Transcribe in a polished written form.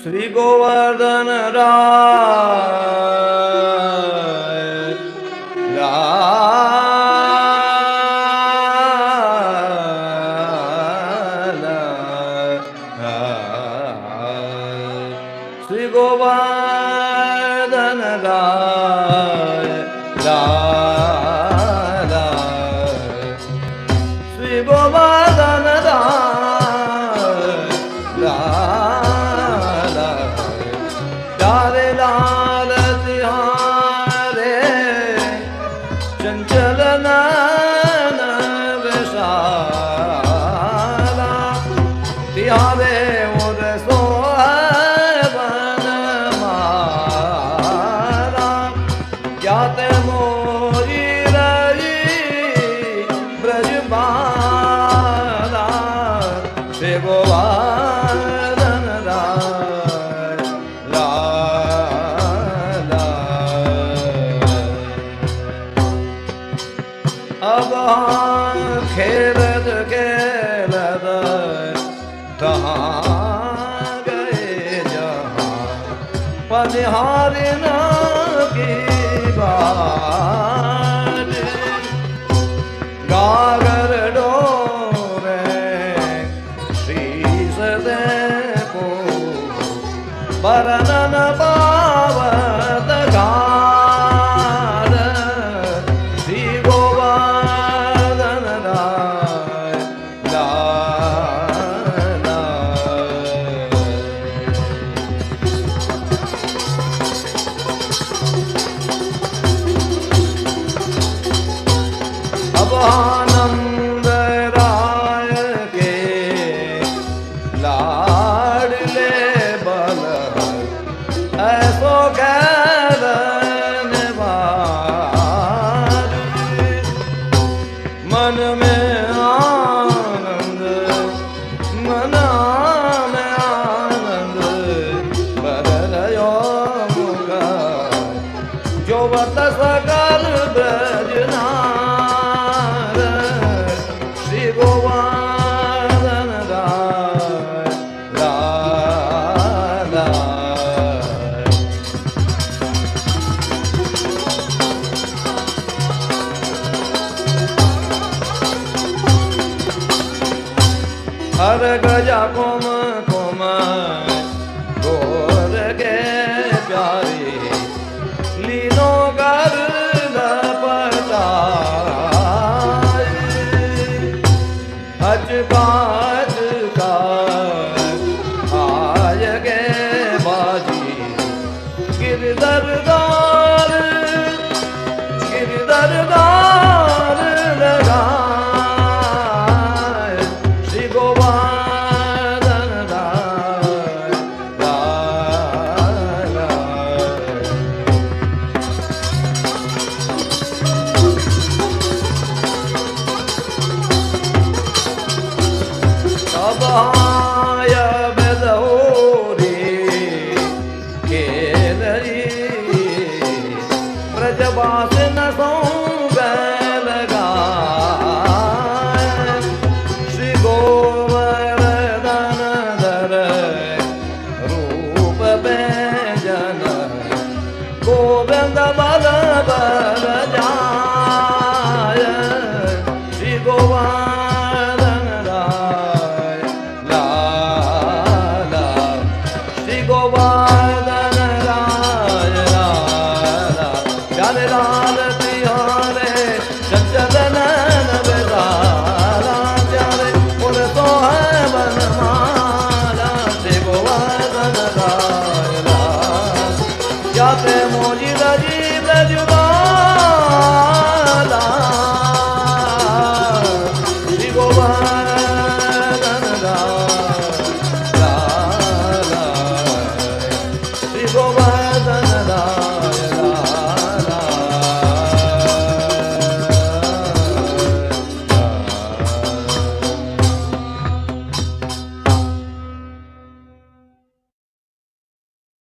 श्री गोवर्धन राय श्री गोवर्धन राय श्री गोवर्धन राय लाल तिहारे चंचल नयन विशाला तिहारे उर सोहवन माला ज्ञात मोरी रही ब्रजबाला श्री गोवर्धन राय अब खेलत खेलत तहाँ गए जहाँ पनिहारिन की बात गागर डोरे शीश दे को बरनन पावत गार श्री गोवर्धन राय अब आनंद राय के लाडले बल ऐसो कहने वाली मन में आनंद मना में आनंद बदलयो मुगा जो बत सकल ब्रजनार श्री गोवर्धन राय हर गजा कुम कुम गोर के प्यारी लीनो कर लपटाई अचका अचका आय गे बाजी गिरधरदार लगाए श्री गोवर्धन राय